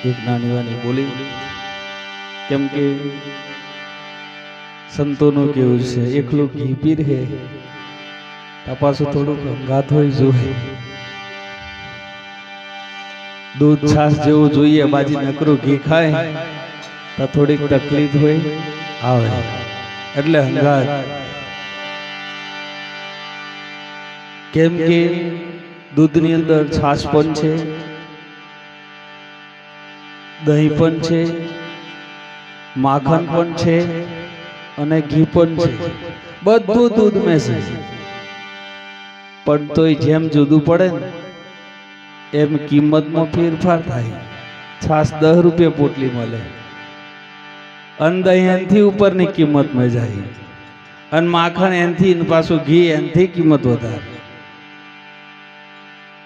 એક નાની વાની બોલી કેમ કે સંતોનું કેવું છે એકલું ઘી પી રહે પાછું થોડુંક ગાત હોય જોઈએ दूध छास जेवू જોઈએ बाजी नकरू घी खाए तो થોડીક તકલીફ હોય આવે એટલે હંગાત કેમ કે દૂધની અંદર છાસ પણ છે દહીં પણ છે માખણ પણ છે અને ઘી પણ છે બધું દૂધ में છે પણ તોય જેમ જુદું પડે ને એમ કિંમતમાં ફેરફાર થાય છાસ 10 રૂપિયા પોટલી મળે અને દહીં એનથી ઉપરની કિંમતમાં જાય અને માખણ એનથી પાછું ઘી એનથી કિંમત વધારે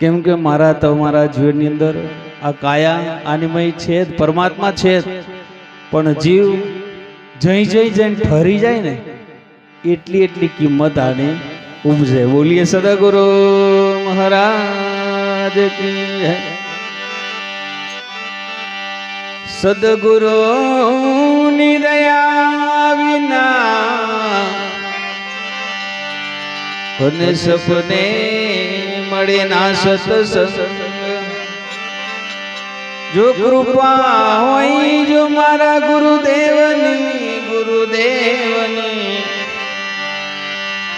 કેમ કે મારા તમારા જીવનની અંદર આ કાયા આનીમય છે પરમાત્મા છે પણ જીવ જઈ જઈને ઠરી જાય ને એટલી કિંમત આની ઉપજે બોલીએ સદગુરુ મહારાજ की है सदगुरु ની દયા વિના અને સપને મળે ના સત્સંગ जो कृपा होई जो मारा गुरुदेवनी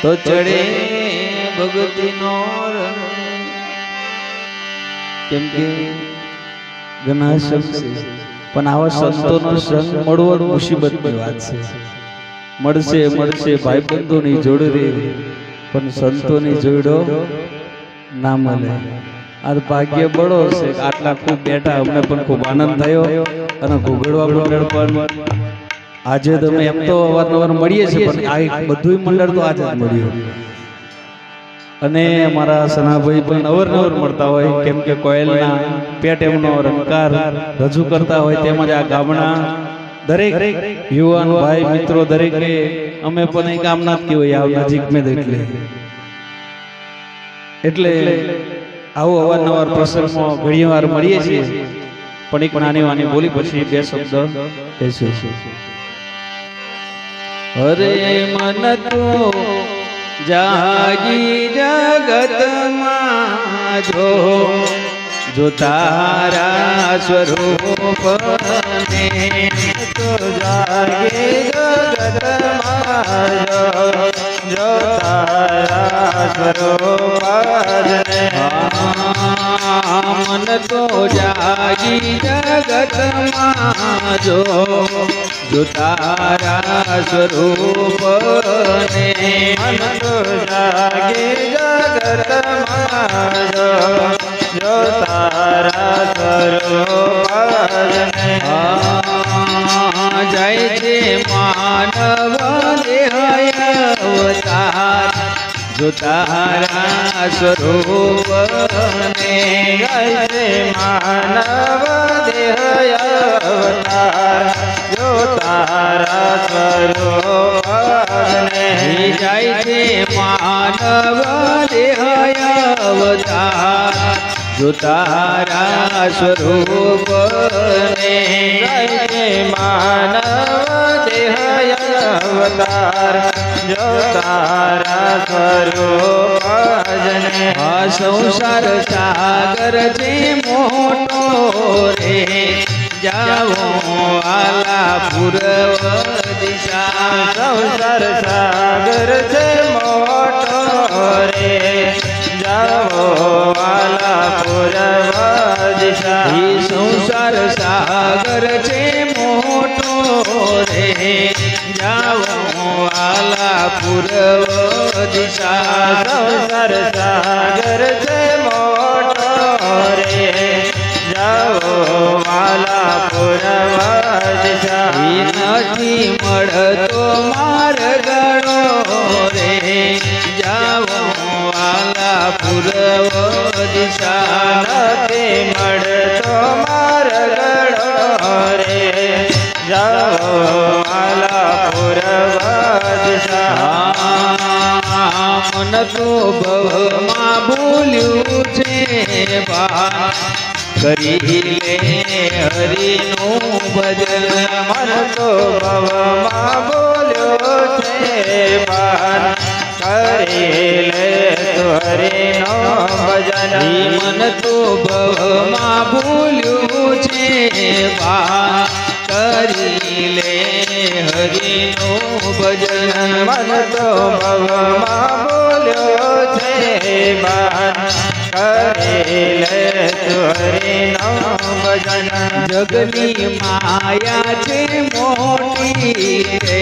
तो चढ़े भगती नो रंग કેમ કે ઘણા સંગ છે પણ આવા સંતોનો સંગ મળવો મુસીબતની વાત છે મળશે ભાઈબંધોની જોડ રે પણ સંતોની જોડો ના મળે આ ભાગ્ય બળો છે આટલા ખૂબ બેઠા અમને પણ ખૂબ આનંદ થયો અને ઘોઘડવા મંડળ પણ આજે તમે એમ તો અવારનવાર મળીએ છીએ પણ આ બધું મંડળ તો આજે જ મળ્યું અને અમારા સનાભાઈ પણ અવારનવાર મળતા હોય કેમ કે કોયલના પેટ એમનો રંકાર રજૂ કરતા હોય તેમજ આ ગામના દરેક યુવાન ભાઈ મિત્રો દરેકે અમે પણ એક કામના જ કહેવાય આ નજીક મેં એટલે આવો અવારનવાર પ્રસંગમાં ઘણીવાર મળીએ છીએ પણ એક નાની વાની બોલી પછી બે શબ્દ કહેશું હરે મન તો जागी जगत जो जो तारा स्वरूप ने तो जागे जगत जो तारा स्वरूप ने मन तो जागी जगत जो जो तारा स्वरूप ने मन तो जागे जगत जो तारा स्वरूप ने जय जय मानव देह अवतार जो तारा स्वरूप ने जय जय मानव देह अवतार जो तारा स्वरूप ने जय जय मानव देह अवतार जो तारा स्वरूप ने जय जय मानव देह अवतार जो तारा स्वरूप ने संसार सागर जे मोटो रे जाओ आला पूर्व दिशा संसार सागर जे मोटो रे जाओ आला पूर्व दिशा संसार सागर जे मोटो रे जाओ आला पूर्व दिशा संसार सागर जे मोटो रे जाओ वाला पूर्व दिशा નથી મળતો માર્ગણો રે જાઓ વાલા પૂર્વ દિશા નથી મળતો માર્ગણો રે જાઓ વાલા પૂર્વ દિશા મન તો ભવમાં ભૂલ્યું છે બા કરી લે હરિનું ભજન મન તો ભવમાં બોલ્યો છે બાર કરી લે તું હરિનો ભજન મન તો ભવમાં ભૂલ્યું છે બા કરી લે હરિનું ભજન મન તો ભવમાં બોલ્યો છે બાર કરી લે તું હરિનો ભજન જગની માયા છે મોટી રે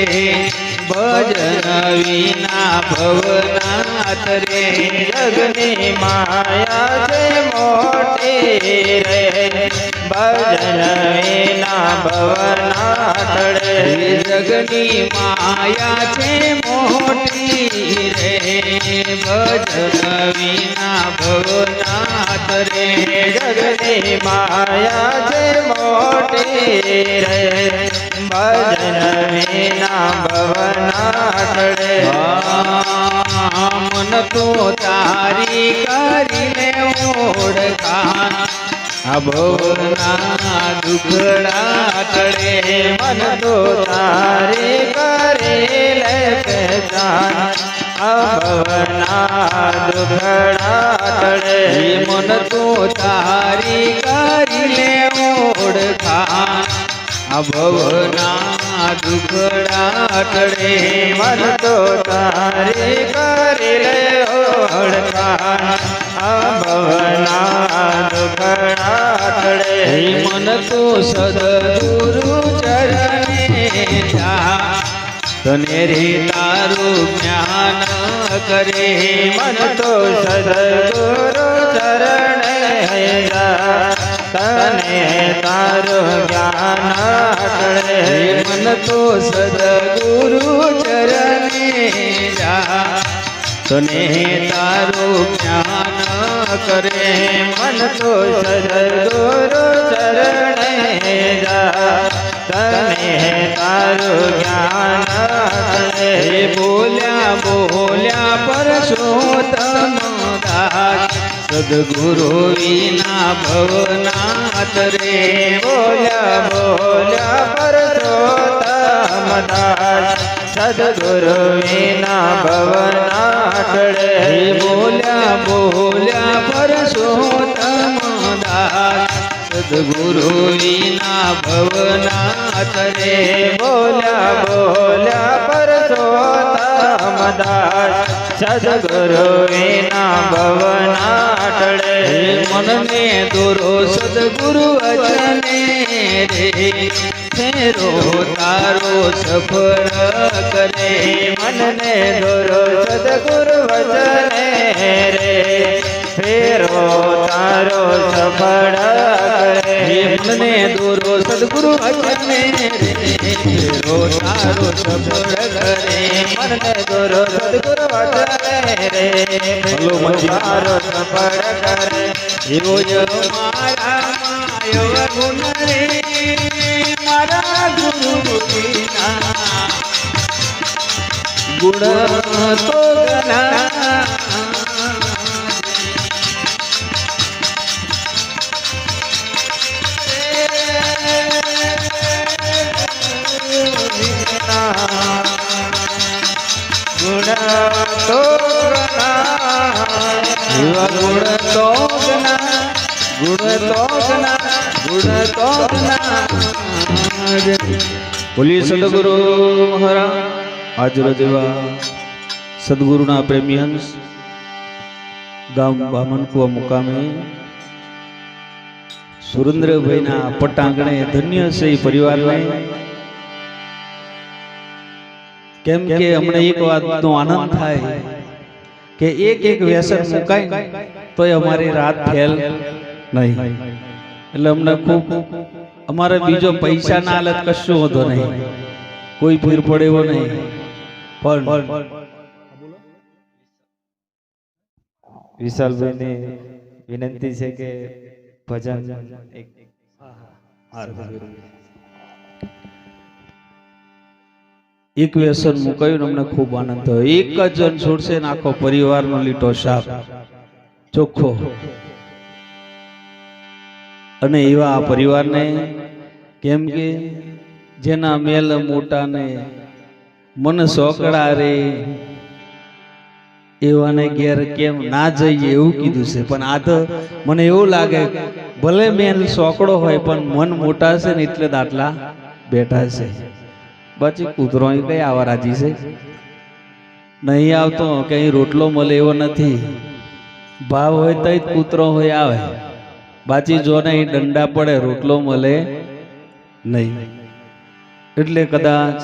ભજન વિના ભવનાથ રે જગની માયા છે મોટી રે ભજન વિના ભવનાથ રે જગની માયા છે મોટી રે ભજન વિના ભવનાથ રે જગની માયા છે મોટી રે ભજન વિના ભવનાથ રે મન તો તારી કરીને ઓળખાણ આ ભવના દુખડા ટળે મન તો તારી કરેલે પહેચાન ભવના દુખડા ટળે મન તો તારી કરીને ઓળખાણ આ ભવના દુખડા ટળે મન તો તારી કરેલે ઓળખાણ ભવના દુખડા ટળે મન તો સદગુરુ ચરણે જા તને રે તારું જ્ઞાન કરે મન તો સદગુરુ ચરણે જા તને તારું જ્ઞાન કરે મન તો સદગુરુ ચરણે જા તને તારું જ્ઞાન કરે મન તો સદગુરુ ચરણે જા તને તારું જ્ઞાન કરે બોલ્યા બોલ્યા પરસોત્તમ દાસ સદગુરુ વિના ભવનાથ રે બોલ્યા બોલ્યા પરસોત્તમ દાસ સદગુરુ વિના ભવનાથ રે બોલ્યા બોલ્યા પરસોત્તમ દાસ સદગુરુ વિના ભવનાથ રે બોલ્યા બોલ્યા પરસોત્તમ દાસ સદગુરુ વિના ભવનાથ રે મનને દોરો સદગુરુ વચને રે ફેરો તારો સફળ કરે મનને દોરો સદગુરુ વચને રે ફેરો તારો સફળ કરે મનને દોરો સદગુરુ વચને રે ફેરો તારો સફળ કરે મનને દોરો સદગુરુ વચને રે ભલો મજી તારો સફળ કરે એવો જ મારા માયવ ગુણ રે મારા ગુરુ વિના ગુણ તો ગણા ગુણ તો એવા ગુણ તો ગણા ગુણ તો ગણા ગુણ તો ગણા બોલીએ સદગુરુ મહારાજ હાજર દેવા સદગુરુના પ્રેમી હંસ ગામ બામનકુવા મુકામે સુરેન્દ્રભાઈના પટાંગણે ધન્ય છે એ પરિવારને કેમ કે અમને એક વાતનો આનંદ થાય કે એક વ્યસન મુકાય તો અમારી રાત ફેલ નહીં એટલે અમને ખૂબ અમારે બીજો પૈસા ના હાલત કશું હોતો નહીં કોઈ ફેર પડે એવો નહીં પણ વિશાલભાઈને વિનંતી છે કે ભજન એક વ્યસન મુકાયું ને અમને ખૂબ આનંદ થયો. એક જ જણ છોડશે ને આખો પરિવારનો લીટો સાફ ચોખ્ખો. અને એવા પરિવારને, કેમ કે જેના મેલ મોટાને મન સોકડા રે એવાને ઘેર કેમ ના જઈએ એવું કીધું છે. પણ આ તો મને એવું લાગે ભલે મેલ સોકડો હોય પણ મન મોટા છે ને એટલે દાટલા બેઠા છે. પછી કૂતરો કઈ આવા રાજી છે નહીં આવતો, કઈ રોટલો મળે એવો નથી. ભાવ હોય તો કૂતરો હોય આવે, બાકી જો ને દંડા પડે રોટલો મળે નહીં. એટલે કદાચ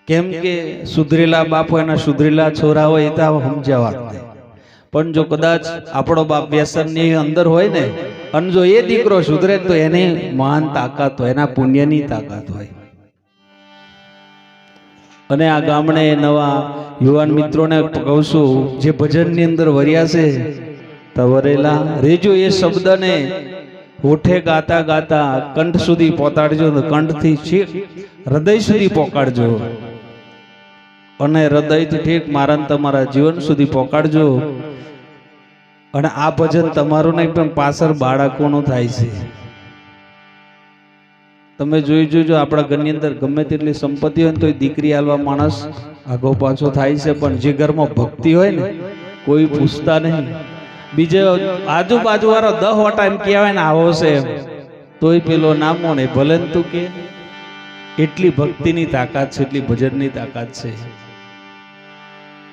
કેમ કે સુધરેલા બાપો એના સુધરેલા છોરા હોય એ તો સમજાવા નહીં. પણ જો કદાચ આપણો બાપ વ્યસનની અંદર હોય ને અને જો એ દીકરો સુધરે તો એની મહાન તાકાત હોય, એના પુણ્યની તાકાત હોય. અને આ ગામડે નવા યુવાન મિત્રોને કહું છું જે ભજનની અંદર વર્યા છે તો વરેલા રેજો એ શબ્દને હોઠે ગાતા ગાતા કંઠ સુધી પહોંચાડજો, કંઠથી છેક હૃદય સુધી પહોંચાડજો અને હૃદયથી ઠેક મારા તમારા જીવન સુધી પહોંચાડજો. અને આ ભજન તમારું નહીં પણ પાછળ બાળકોનું થાય છે. તમે જોઈ જોજો આપણા ઘરની અંદર ગમે તેટલી સંપત્તિ હોય ને તો દીકરી આલવા માણસ આગો પાછો થાય છે, પણ જે ઘરમાં ભક્તિ હોય ને કોઈ પૂછતા નહીં. બીજે આજુબાજુ વાળો 10 વટા એમ કહેવાય ને આવો છે તોય પેલો નામો ને ભલે તું કે એટલી ભક્તિની તાકાત છે, એટલી ભજનની તાકાત છે.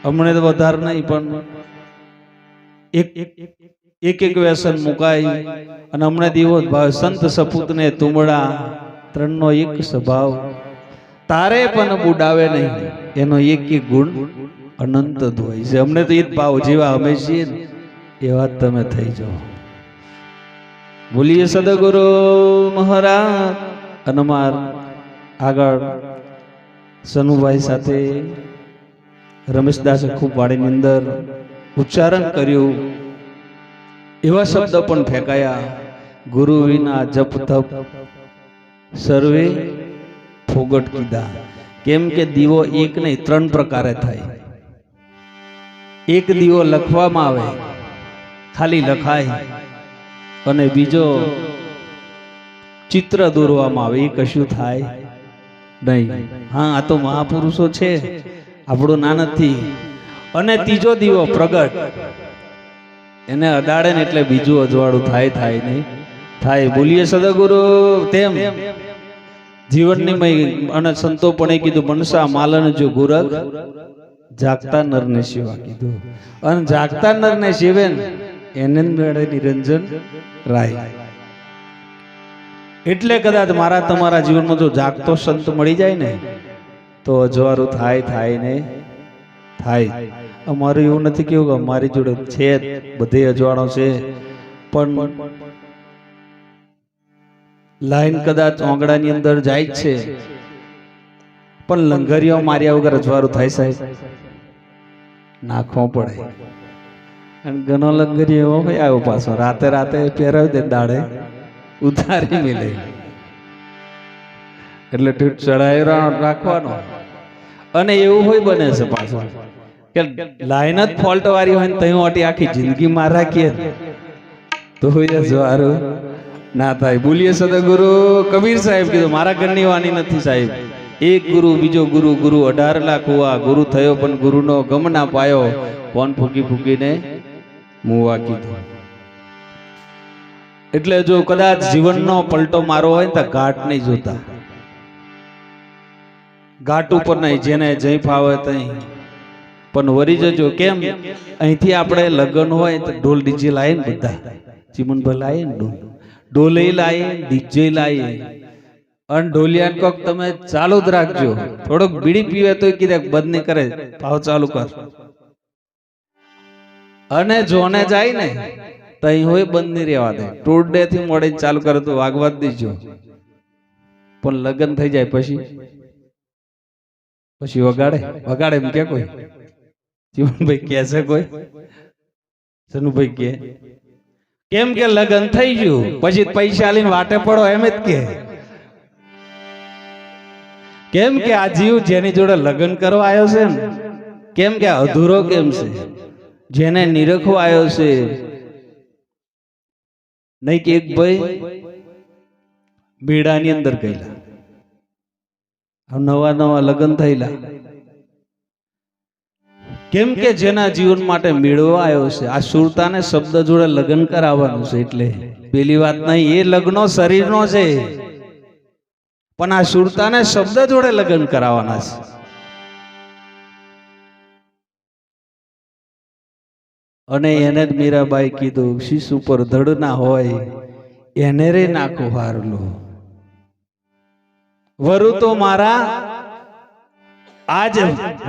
હમણે તો વધારે નહીં પણ એક વ્યસન મુકાય અને હમણાં દીવો ભાવ સંત સપૂત ને તુમડા ત્રણનો એક સ્વભાવ તારે પણ બુડાવે નહીં, એનો એક ગુણ અનંત હોય છે. અમને તો એ જ ભાવ જેવા અમે છીએ ને એવા જ તમે થઈ જાઓ. બોલીએ સદગુરુ મહારાજ. અને માર આગળ સનુભાઈ સાથે રમેશદાસે ખૂબ વાડીની અંદર ઉચ્ચારણ કર્યું, એવા શબ્દ પણ ફેંકાયા, ગુરુ વિના જપ તપ સર્વે ફોગટ કીધા. કેમ કે દીવો એક નહીં 3 પ્રકારે થાય. એક દીવો લખવામાં આવે, ખાલી લખાય, અને બીજો ચિત્ર દોરવામાં આવે, એ કશું થાય નહીં. હા, આ તો મહાપુરુષો છે, આપણું ના નથી. અને ત્રીજો દીવો પ્રગટ, એને અડાડે ને એટલે બીજું અજવાળું થાય નહીં થાય. બોલીએ સદગુરુ. તેમ જીવનની મય અને સંતો પણ કીધું મનસા માલન જો ગુરખ જાગતા નરને સેવા કીધું. અને જાગતા નરને સેવે એને મેળે નિરંજન રાય. એટલે કદાચ મારા તમારા જીવનમાં જો જાગતો સંત મળી જાય ને તો અજવાળું થાય ને થાય. અમારું એવું નથી કેવું કે અમારી જોડે છે બધે અજવાળો છે, પણ લાઈન કદાચ ઓંગડાની અંદર જાય જ છે, પણ લંગરીઓ માર્યા વગર અજવાળું થાય સાહેબ, નાખવો પડે. અને ઘણો લંગરી એવો ભાઈ આવ્યો પાછો રાતે પહેરાવી દે, દાડે ઉતારી મિલે, એટલે ઠીક ચડાવી રાખવાનો. અને એવું હોય બને છે પાછો કે લાઈન જ ફોલ્ટ વાળી હોય ને તઈ ઓટી આખી જિંદગી માં રાખીએ તો અજવાળું ના થાય. બોલીએ સદગુરુ કબીર સાહેબ કીધું મારા ઘરની વાણી નથી સાહેબ, એક ગુરુ બીજો ગુરુ, ગુરુ 18 લાખ હુઆ, ગુરુ થયો પણ ગુરુનો ગમ ના પાયો, કોણ ફૂકીને મુવા કીધું. એટલે જો કદાચ જીવનનો પલટો મારો હોય તો ઘાટ નહીં જોતા, ઘાટ ઉપર નહીં, જેને જઈ ફાવે તઈ પણ વરી જજો. કેમ અહીંથી આપણે લગ્ન હોય તો ઢોલ ડીજે લાવીએ ને, બધા ચીમનભાઈ લાવીએ ને, ઢોલે લાવીએ, ડીજે લાવીએ, અને ઢોલિયા કોક તમે ચાલુ જ રાખજો. થોડોક બીડી પીવે તો કીધે બંધ નહીં કરે, ભાવ ચાલુ કર. અને જોને જાય ને તઈ હોય બંધ નહીં રહેવા દે, ટોડે થી મોડે ચાલુ કરે તો વાગવા જ દેજો. પણ લગ્ન થઈ જાય પછી વગાડે એમ કે કોઈ જીવનભાઈ કે છે, કોઈ સનુભાઈ કે કેમ કે લગ્ન થઈ ગયું પછી પૈસા લઈને વાટે પડો એમ જ કે. કેમ કે આ જીવ જેની જોડે લગ્ન કરવા આવ્યો છે ને, કેમ કે અધૂરો કેમ છે, જેને નિરખવા આવ્યો છે નહીં કે એક ભાઈ મેળાની અંદર ગયેલા, નવા નવા લગ્ન થયેલા, કેમ કે જેના જીવન માટે મેળવા આવ્યો છે, આ સુરતાને શબ્દ જોડે લગ્ન કરાવવાનું છે. એટલે પેલી વાત નહીં, એ લગ્નો શરીરનો છે, પણ આ સુરતાને શબ્દ જોડે લગ્ન કરાવવાના છે. અને એને જ મીરાબાઈ કીધું, શીશ ઉપર ધડ ના હોય એને રે નાખો હારલો. વરુ તો મારા આજ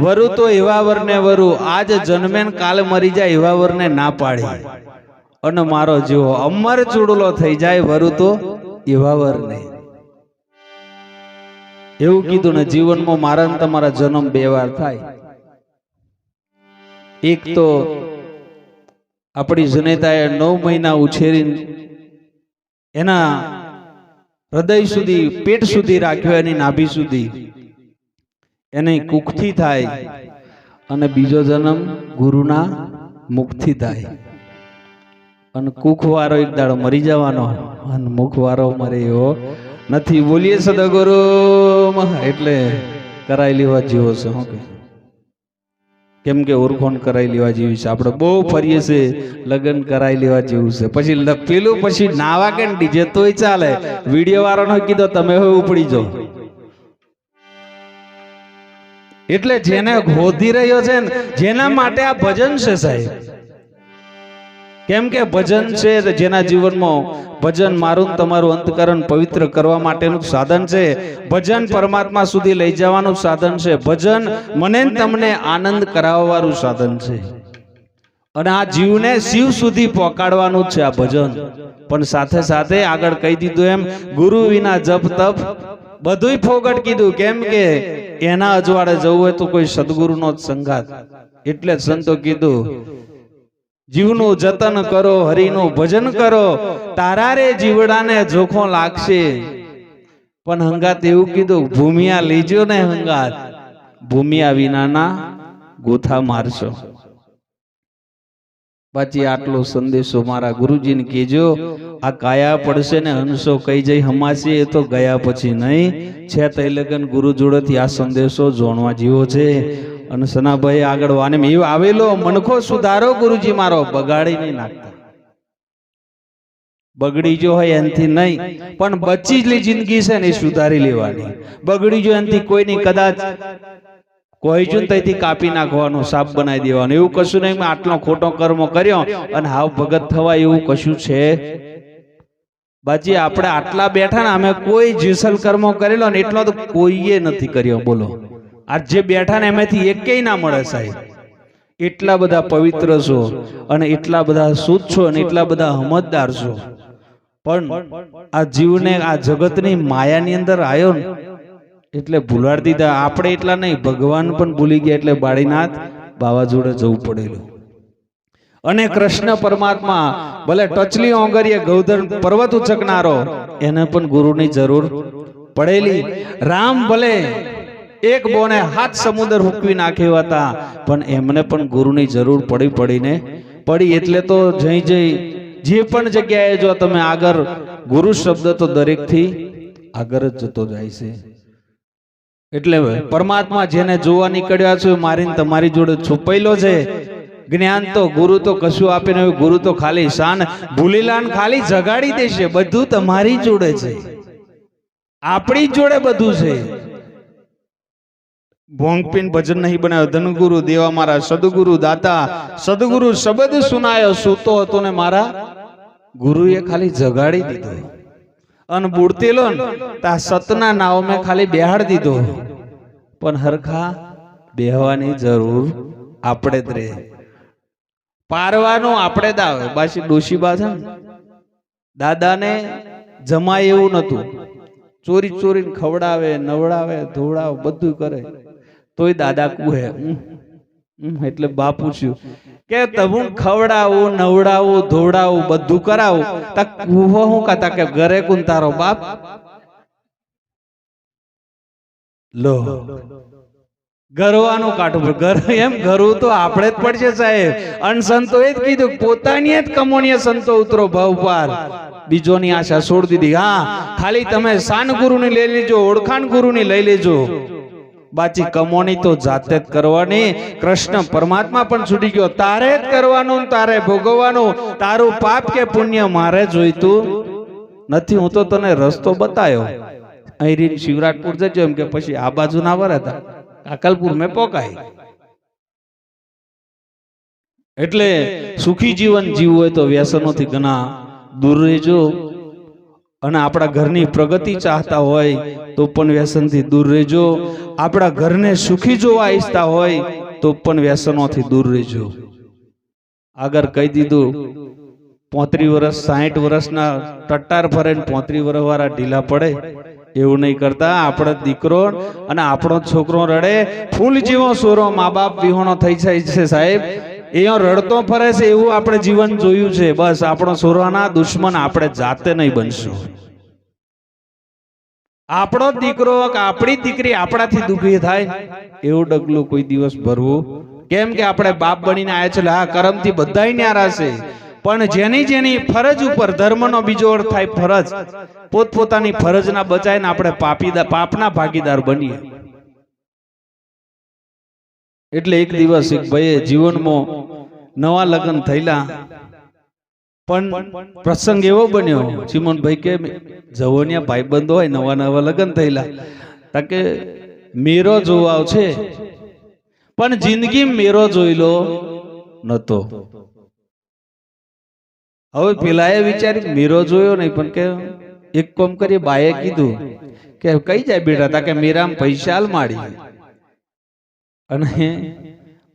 વરુ તો એવા વરને વરુ આજ જન્મે ને કાલ મરી જાય એવા વરને ના પાડી, અને મારો જેવો અમર ચૂડલો થઈ જાય વરુ તો એવા વરને. એવું કીધું ને. જીવનમાં મારા ને તમારા જન્મ બે વાર થાય. એક તો આપણી જનેતાએ 9 મહિના ઉછેરીને એના હૃદય સુધી, પેટ સુધી રાખ્યો, એની નાભી સુધી, એને કુખથી થાય. અને બીજો જન્મ ગુરુના મુખથી થાય. અને કુખ વાળો એક દાડો મરી જવાનો, અને મુખ વાળો મરે એવો નથી. બોલીએ સદગુરુ. એટલે કરાઈ લેવા જેવો છે. હું કેમ કે ઓળખોણ કરાઈ લેવા જેવી છે. આપણે બહુ ફરીએ છીએ, લગ્ન કરાઈ લેવા જેવું છે. પછી પેલું પછી નાવા કે ડીજે તોય ચાલે. વિડીયો વાળાનો કીધો તમે હવે ઉપડી જાઓ. એટલે જેને ગોધી રહ્યો છે ને, જેના માટે આ ભજન છે સાહેબ. કેમ કે ભજન છે જેના જીવનમાં, ભજન મારું તમારું અંતકરણ પવિત્ર કરવા માટેનું સાધન છે. ભજન પરમાત્મા સુધી લઈ જવાનું સાધન છે. ભજન મને તમને આનંદ કરાવવાનું સાધન છે. અને આ જીવને શિવ સુધી પહોંચાડવાનું છે આ ભજન. પણ સાથે સાથે આગળ કહી દીધું એમ, ગુરુ વિના જપ તપ બધુંય ફોગટ કીધું. કેમ કે એના અજવાળે જવું હોય તો કોઈ સદગુરુનો જ સંગાત. એટલે જ સંતો કીધું, જીવનું જતન કરો, હરિનું ભજન કરો, તારા રે જીવડાને જોખો લાગશે. પણ હંગાત એવું કીધું, ભૂમિયા લીજો ને હંગાત, ભૂમિયા વિનાના ગોથા મારશો. પાછી આટલો સંદેશો મારા ગુરુજીને કહેજો. આ કાયા પડશે ને હંસો કઈ જઈ હમાશે, એ તો ગયા પછી નહીં છે. તઈ લગન ગુરુ જોડેથી આ સંદેશો જોણવા જેવો છે. અને સનાભાઈ આગળ વાને એવું આવેલો મનખો સુધારો ગુરુજી મારો, બગાડી નહીં નાખતા. બગડી જો હોય એનથી નહીં, પણ બચીલી જિંદગી છે ને એ સુધારી લેવાની. બગડી જો એનથી કોઈની કદાચ કોઈ જ ત્યાંથી કાપી નાખવાનો, સાપ બનાવી દેવાનો, એવું કશું નહીં. આટલો ખોટો કર્મ કર્યો અને હાવ ભગત થવા એવું કશું છે. બાજી આપણે આટલા બેઠા ને, અમે કોઈ જેસલ કર્મો કરેલો ને એટલો તો કોઈએ નથી કર્યો. બોલો, આજ જે બેઠા ને એમાંથી એકેય ના મળે સાહેબ. એટલા બધા પવિત્ર છો, અને એટલા બધા શુદ્ધ છો, અને એટલા બધા સમજદાર છો. પણ આ જીવને આ જગતની માયાની અંદર આવ્યો ને એટલે ભૂલાડી દીધા. આપણે એટલા નહીં, ભગવાન પણ ભૂલી ગયા. એટલે બાળીનાથ બાવા જોડે જવું પડેલું. અને કૃષ્ણ પરમાત્મા ભલે ટચલી ઓંગરીએ ગૌધર પર્વત ઉચકનારો, એને પણ ગુરુની જરૂર પડેલી. રામ ભલે એક બોને 7 સમુદ્ર હુકવી નાખ્યા હતા, પણ એમને પણ ગુરુની જરૂર પડીને પડી. એટલે તો જઈ જે પણ જગ્યાએ જો તમે આગળ, ગુરુ શબ્દ તો દરેકથી આગળ જ જતો જાય છે. એટલે પરમાત્મા જેને જોવા નીકળ્યા છો, મારીને તમારી જોડે છુપાયેલો છે. જ્ઞાન તો ગુરુ તો કશું આપે નહીં. ગુરુ તો ખાલી શાન ભૂલીલાન ખાલી જગાડી દેશે. બધું તમારી જોડે છે, આપણી જોડે બધું છે. ભોંગ પીન ભજન નહીં બનાવ્યો, ધનગુરુ દેવા મારા સદગુરુ દાતા, સદગુરુ શબ્દ સુનાયો, સૂતો હતો ને મારા ગુરુએ ખાલી જગાડી દીધો. અને બુડતેલો ને તા સતના નાવ મેં ખાલી બેહાડ દીધો. પણ હરખા બેહવાની જરૂર આપણે જ રહે. પારવાનું આપણે દાવ. બાકી ડોશીબા છે ને, દાદાને જમાય એવું નતું. ચોરીને ખવડાવે, નવડાવે, ધોવડાવે, બધું કરે. તોય દાદા કુહે. એટલે બા પૂછ્યું કે તમે ખવડાવું, નવડાવું, ધોવડાવું, બધું કરાવું, તા કુહો હું કહેતા કે ઘરે કોણ તારો બાપ? લો ગરવાનું કાઢવું એમ ગરવું તો આપણે જ પડશે સાહેબ. અને સંતો એ જ કીધું પોતાની જ કમોણીએ સંતો ઉતરો ભાવ પાર, બીજોની આશા છોડી દીધી. હા, ખાલી તમે શાન ગુરુની લઈ લેજો, ઓળખાણ ગુરુની લઈ લેજો, બાકી કમોણી તો જાતે જ કરવાની. કૃષ્ણ પરમાત્મા પણ છૂટી ગયો, તારે જ કરવાનું, તારે ભોગવવાનું. તારું પાપ કે પુણ્ય મારે જોઈતું નથી, હું તો તને રસ્તો બતાયો. અહીં શિવરાજપુર જજો એમ કે પછી આ બાજુ ના વરતા અકલપુર મેં પોકાય. એટલે સુખી જીવન જીવવું હોય તો વ્યસનોથી ઘણા દૂર રહેજો. અને આપણા ઘરની પ્રગતિ ચાહતા હોય તો પણ વ્યસનથી દૂર રહેજો. આપણા ઘરને સુખી જોવા ઈચ્છતા હોય તો પણ વ્યસનોથી દૂર રહેજો. આગળ કહી દીધું 35 વર્ષ 60 વર્ષના ટટ્ટાર ફરે 35 વર્ષ વાળા ઢીલા પડે એવું નહીં કરતા. આપણો દીકરો અને આપણો છોકરો રડે, ફૂલ જેવો સોરો મા બાપ વિહોણો થઈ જાય છે સાહેબ, એ રડતો ફરે છે એવું આપણે જીવન જોયું છે. બસ આપણો સોરાના દુશ્મન આપણે જાતે નહીં બનશું. આપણો દીકરો કે આપણી દીકરી આપણાથી દુઃખી થાય એવું ડગલું કોઈ દિવસ ભરવું. કેમ કે આપણે બાપ બનીને આવ્યા છે. હા, કર્મથી બધાય ન્યારા છે, પણ જેની જેની ફરજ ઉપર ધર્મનો બીજો અર્થ થાય ફરજ. પોતપોતાની ફરજના બચાઈને આપણે પાપના ભાગીદાર બનીએ. એટલે એક દિવસ એક ભાઈએ જીવનમાં નવા લગ્ન થયેલા, પણ પ્રસંગ એવો બન્યો, ચીમનભાઈ કે જવનિયા ભાઈબંધો હોય નવા નવા લગ્ન થયેલા, તાકે મેરો જોવા છે, પણ જિંદગી મેરો જોયેલો નતો. હવે પેલા એ વિચારી મેરો જોયો નહીં, પણ કે એક કોમ કરી બાએ કીધું કે કઈ જાય બેટા, તાકે મેરામ પૈસા માડી અને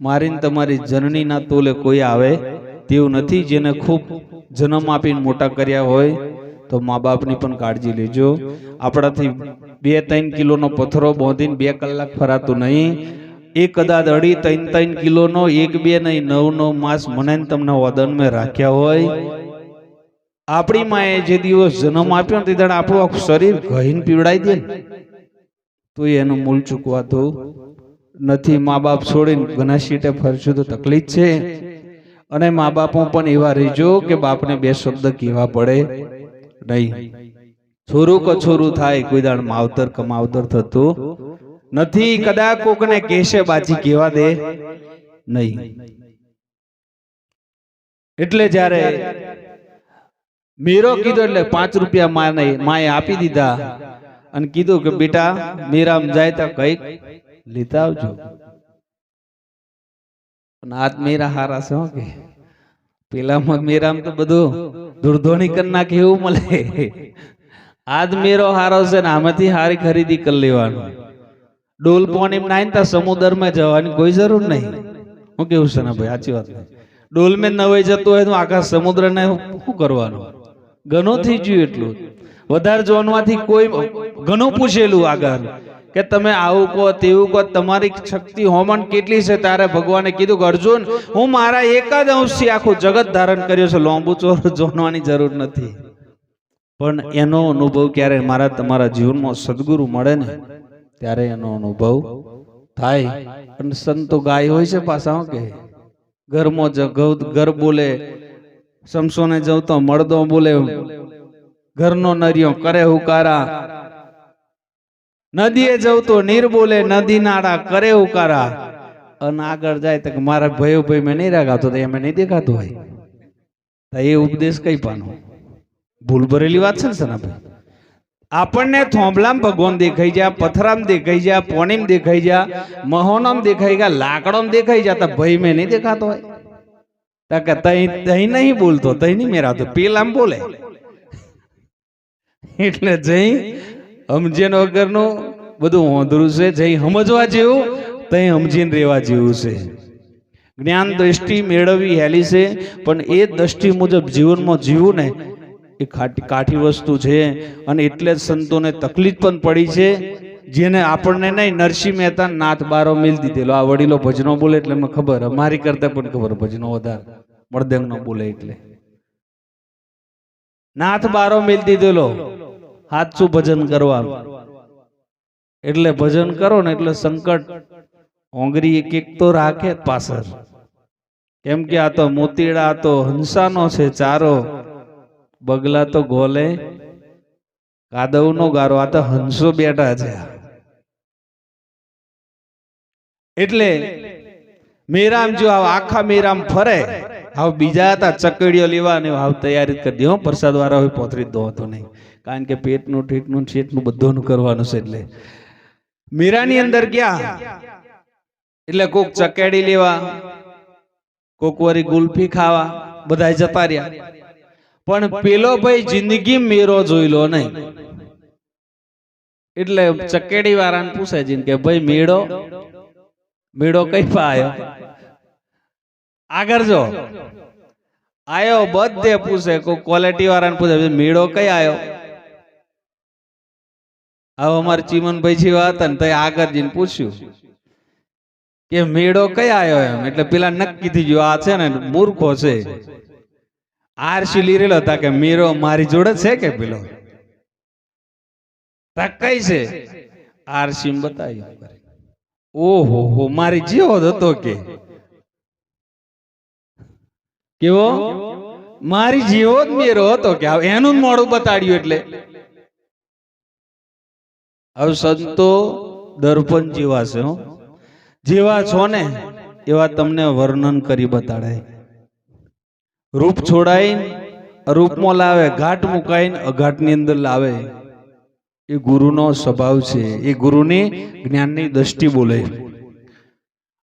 મારીને તમારી જનની ના તોલે કોઈ આવે તેવું નથી. જેને ખૂબ જન્મ આપીને મોટા કર્યા હોય તો મા બાપની પણ કાળજી લેજો. આપણાથી 2-3 કિલોનો પથ્થરો બાંધીને 2 કલાક ફરાતું નહીં. એ કદાચ 2.5-3 કિલોનો 1-2 નહીં 9 માસ મને તમને વદન મેં રાખ્યા હોય. આપણી માએ જે દિવસ જન્મ આપ્યો ને તે દાડે આપણું આખું શરીર ઘહીને પીવડાવી દે ને તો એનું મૂળ ચૂકવાતું નથી. મા બાપ છોડીને ઘણા સીટે ફરશું તો તકલીફ છે. અને મા બાપો પણ એવા રહેજો કે બાપને 2 શબ્દ કહેવા પડે નહીં. છોરું કછોરું થાય, કોઈ દાડ માવતર કમાવતર થતું નથી. કદાચ કોકને કેશે બાજી કહેવા દે નહીં. એટલે જ્યારે મેરો કીધો એટલે 5 રૂપિયા માએ આપી દીધા અને કીધું કે બેટા મેરામ જાય તો કઈક લેતા આવજો. આજ મેરા હારા છે હો, કે પેલામાં મેરામ તો બધું દુર્ધોણી કરી નાખે એવું મળે. આજ મેરો હારો છે ને આમાંથી હારી ખરીદી કરી લેવાનું. ડોલ પોણી નાઈ સમુદ્રમાં જવાની કોઈ જરૂર નહીં. હું કેવું છે ને ભાઈ, સાચી વાત. ડોલ મેં નવાઈ જતું હોય તો આખા સમુદ્ર ને શું કરવાનું? ઘણું થઈ ગયું. એટલું વધારે જોનવાથી કોઈ ઘણું પૂછેલું આગળ કે તમે આવું કહો તેવું કહો, તમારી શક્તિ હોમન કેટલી છે? તારે ભગવાને કીધું કે અર્જુન હું મારા એક જ અંશથી આખું જગત ધારણ કર્યો છે, લોંબુ ચોર જોનવાની જરૂર નથી. પણ એનો અનુભવ ક્યારે મારા તમારા જીવનમાં સદગુરુ મળે ને ત્યારે એનો અનુભવ થાય. અને સંતો ગાય હોય છે પાછા કે ઘરમાં ઘર બોલે, સમસોને જવ તો મળદો બોલે, ઘરનો નરિયો કરે હુકારા, નદીએ જવ તો નીર બોલે, નદી નાળા કરે ઉકારા. અને આગળ જાય તો મારા ભાઈ મેં નહીં રાગાતો તો એમ નહીં દેખાતું હોય તો એ ઉપદેશ કઈ પાનો? ભૂલ ભરેલી વાત છે ને ભાઈ. આપણને થોંભલામ ભગવાન દેખાઈ જાય, પથરામ દેખાઈ જાય, પોણીમ દેખાઈ જાય, મહોનામ દેખાઈ ગયા, લાકડોમ દેખાઈ જાય તો ભાઈ મેં નહીં દેખાતો હોય. તઈ નહીં બોલતો, તઈ નહીં મેરાતો, પેલામ બોલે. એટલે જઈ સમજેન વગરનું બધું હોંધરું છે. જઈ સમજવા જેવું તઈ સમજીને રહેવા જેવું છે. જ્ઞાન દ્રષ્ટિ મેળવવી હેલી છે, પણ એ દ્રષ્ટિ મુજબ જીવનમાં જીવવું ને એ કાઠી વસ્તુ છે. અને એટલે જ સંતોને તકલીફ પણ પડી છે. જેને આપણને નહીં, નરસિંહ મહેતા નાથ બારો મિલ દીધેલો. આ વડીલો ભજનો બોલે એટલે મને ખબર, મારી કરતા પણ ખબર ભજનો વધારે મળદેંગ નો બોલે એટલે નાથ બારો મિલ દીધેલો. સાચું ભજન કરવાનું. એટલે ભજન કરો ને એટલે સંકટ ઓંગરી એક એક તો રાખે જ પાછળ, કેમ કે આ તો મોતીડા, આ તો હંસાનો છે ચારો, બગલા તો ગોલે કાદવનો ગારો, આ તો હંસો બેઠા છે. એટલે મેરામ જો આખા મેરામ ફરે, હવે બીજા હતા ચકડીઓ લેવા ને હવે તૈયારી કરી દે, પ્રસાદ વાળા હોય પોતરી દો તો નહીં, કારણ કે પેટનું ઠીકનું શેઠનું બધું કરવાનું છે. એટલે મેરાની અંદર ગયા એટલે કોક ચકેડી લેવા, કોક વરી ગુલ્ફી ખાવા, બધા જતા રહ્યા. પણ પેલો ભાઈ જિંદગી મેરો જોઈ લો નહીં. એટલે ચકેડી વાળાને પૂછે છે કે ભાઈ મેળો કઈ પા આવ્યો? આગળ જો આયો બધે પૂછે, કોઈ ક્વોલિટી વાળાને પૂછે મેળો કઈ આવ્યો? હવે અમારે ચીમનભાઈ જેવા હતા ને તો આગળ જઈને પૂછ્યું કે મેળો કઈ આવ્યો એમ. એટલે પેલા નક્કી થઈ ગયો આ છે ને મૂર્ખો છે, આરસી લીરેલો હતા કે મેળો મારી જોડે છે કે પેલો કઈ છે? આરસી બતાવ્યું. ઓહો હો, મારી જેવો જ હતો કે કેવો? મારી જેવો જ મેરો હતો કે એનું મોડું બતાડ્યું. એટલે હવે સંતો દર્પણ જેવા છે, જેવા છો ને એવા તમને વર્ણન કરી બતાડાય. રૂપ છોડાઈને રૂપમાં લાવે, ઘાટ મુકાઈને અઘાટની અંદર લાવે. એ ગુરુનો સ્વભાવ છે, એ ગુરુની જ્ઞાનની દ્રષ્ટિ બોલે.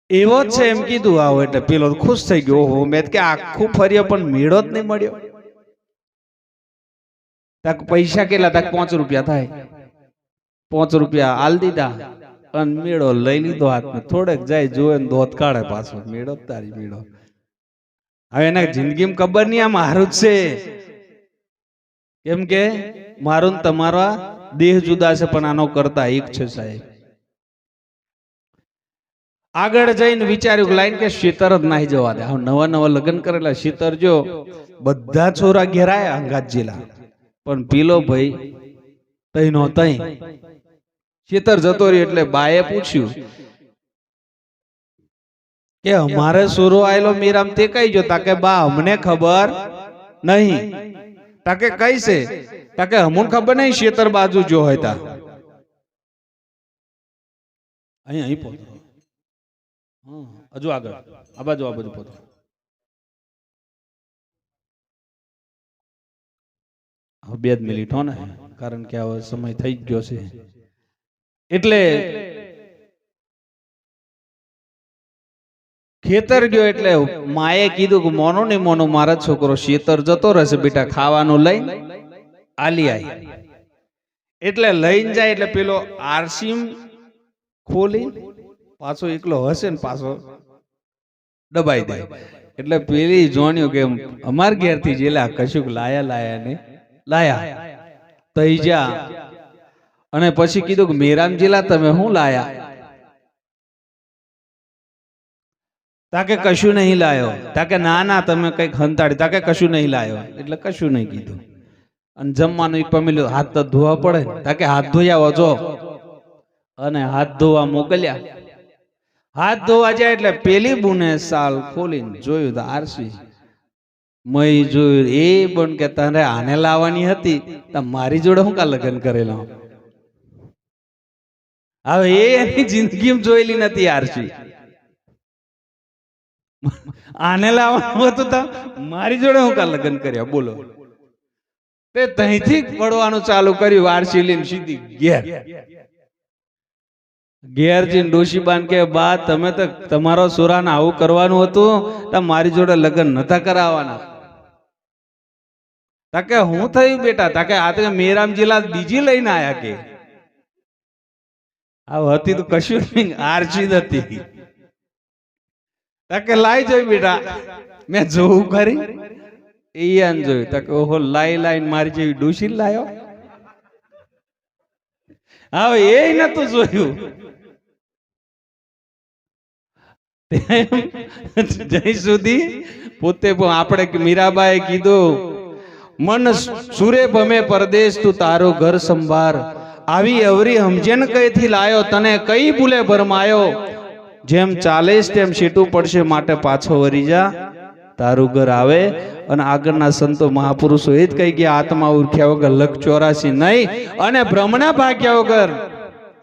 એવો જ છે એમ કીધું. આવો એટલે પેલો ખુશ થઈ ગયો. ઓહો, મેં કે આખું ફર્યો પણ મેળો જ નહીં મળ્યો. તક પૈસા કેટલા? તક 5 રૂપિયા થાય. 5 રૂપિયા આલ દીધા અને મેળો લઈ લીધો હાથમાં. થોડેક જાય જોવે ને દોત કાઢે પાછો. મેળો તારી મેળો. હવે એના જિંદગીમાં ખબર નહીં આ મારું જ છે, કેમ કે મારું ને તમારા દેહ જુદા છે પણ આનો કરતા એક છે સાહેબ. આગળ જઈને વિચાર્યું લાઈન કે શીતર જ નાહી જવા દે. નવા નવા લગ્ન કરેલા શીતર જો બધા છોરા ઘેરાયા અંગાત જેલા, પણ પીલો ભાઈ તઈ નો તઈ. શીતર જતો રહ્યો એટલે બાએ પૂછ્યું કે અમારે સોરો આયેલો મીરામ તે કઈ જો? તાકે બા અમને ખબર નહીં. તાકે કઈ છે? તાકે અમને ખબર નહીં. શેતર બાજુ જો હોય તા અહીં પોતો, હજુ આગળ આ બાજુ પોતો. હવે 2 મિનિટ હો ને, કારણ કે હવે સમય થઈ ગયો છે. એટલે ખેતર ગયો એટલે માએ કીધું કે મોનો ને મોનો મારા છોકરો શેતર જતો રહેશે બેટા, ખાવાનું લઈને આલી આય. એટલે લઈને જાય એટલે પેલો આરસીમ ખોલી પાછો એકલો હશે ને પાછો દબાઈ દે. એટલે પેલી જોણ્યું કે અમાર ઘેરથી જેલા કશુંક લાયા ને લાયા તઈ જા. અને પછી કીધું કે મેરામ જેલા તમે શું લાયા? તાકે કશું નહીં લાયો. તાકે ના ના તમે કઈક હંતાડી. તાકે કશું નહીં લાયો. એટલે કશું નહીં કીધું. અને જમવાનું પમેલું, હાથ તો ધોવા પડે. તાકે હાથ ધોઈ આવો જો. અને હાથ ધોવા મોકલ્યા. હાથ ધોવા જાય એટલે પેલી બુને સાલ ખોલીને જોયું તો આરસી મય જોયું. એ બન કે તારે આને લાવવાની હતી તો મારી જોડે હું કા લગ્ન કરેલા? હવે એની જિંદગીમાં જોયેલી નથી આરસી. આને લાવવાનું હતું તો મારી જોડે હું કા લગ્ન કર્યા? બોલો. તે તહીંથી પડવાનું ચાલુ કર્યું. આરસી લઈને સીધી ઘેર જઈને ડોશીબાન કે બા તમે તો તમારો સુરાને આવું કરવાનું હતું તો મારી જોડે લગ્ન નતા કરાવવાના. તાકે હું થયું બેટા? તાકે આ તો મેરામ જિલ્લા બીજી લઈને આયા કે આ હતી તો કશું નહીં, આરસી હતી. તાકે લાઈ જોઈ બેટા, મેં જોવું ખરી. ઈયાન જોયું. તાકે ઓહો લાઈ મારી જેવી ડોશી લાયો. હવે એ નતું જોયું. જય સુધી પોતે આપણે મીરાબાએ કીધું, મન સુરે ભમે પરદેશ તું તારો ઘર સંભાર, આવી અવરી સમજણ કઈથી લાયો, તને કઈ ભૂલે ભરમાયો, જેમ ચાલીશ તેમ સીટું પડશે, માટે પાછો વરી જા, તારું ઘર આવે. અને આગળના સંતો મહાપુરુષો એ જ કહી ગયા, આત્મા ઉરખ્યા વગર લખ 84 નહીં, અને ભ્રમણા ભાગ્યા વગર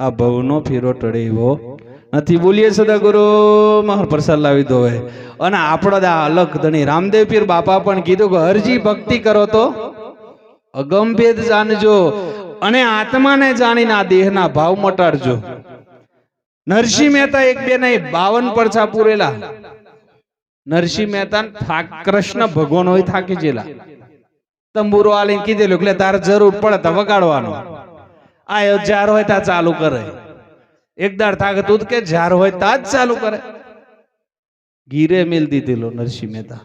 આ ભવનો ફેરો ટળે એવો નથી. બોલીએ સદાગુરુ મહાપ્રસાદ લાવી દો. અને આપણા અલખ ધણી રામદેવ પીર બાપા પણ કીધું કે હરજી ભક્તિ કરો તો અગમભેદ જાણજો, અને આત્માને જાણીને આ દેહના ભાવ મટાડજો. નરસિંહ મહેતા એક બે નહીં 52 પરછા પૂરેલા. નરસિંહ મહેતા કૃષ્ણ ભગવાન હોય થાકી જેલા, તંબુરો આલીને કીધેલું એટલે તારે જરૂર પડે તો વગાડવાનો. આ જાર હોય ત્યાં ચાલુ કરે. એક દાડ થાકે તું કે જાર હોય ત્યાં જ ચાલુ કરે. ગીરે મેલ દીધેલો નરસિંહ મહેતા.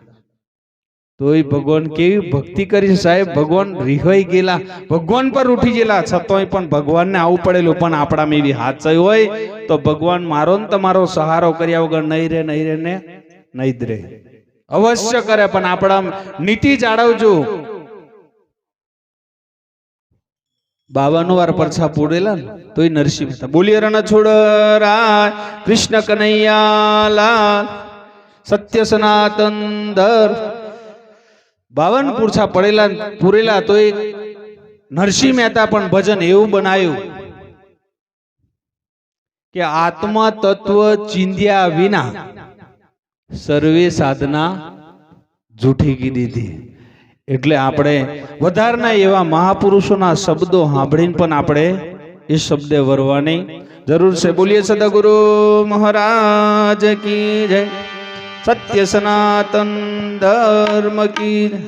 તોય ભગવાન કેવી ભક્તિ કરી સાહેબ. ભગવાન રિહાઈ ગયેલા, ભગવાન પર ઉઠી ગયેલા, છતાંય પણ ભગવાનને આવું પડેલું. પણ આપણામાં એવી હાચઈ હોય તો ભગવાન મારો ને તમારો સહારો કર્યા વગર નહીં રે નહીં રે ને નહીં જ રે. અવશ્ય કરે, પણ આપણા નીતિ જાળવજો. 52 વાર પરછા પૂરેલા ને તોય નરસિંહ મહેતા. બોલીએ રણ છોડરાય કૃષ્ણ કનૈયા લાલ, સત્ય સનાતન દર. 52 પૂરછા પડેલા પૂરેલા તોય નરસિંહ મહેતા પણ ભજન એવું બનાવ્યું કે આત્મા તત્વ ચિંધ્યા વિના સર્વે સાધના જૂઠી કીધી. એટલે આપણે વધારના એવા મહાપુરુષોના શબ્દો સાંભળીને પણ આપણે એ શબ્દે વરવાની જરૂર છે. બોલીએ સદગુરુ મહારાજ કી જય, સત્ય સનાતન ધર્મ કી જય.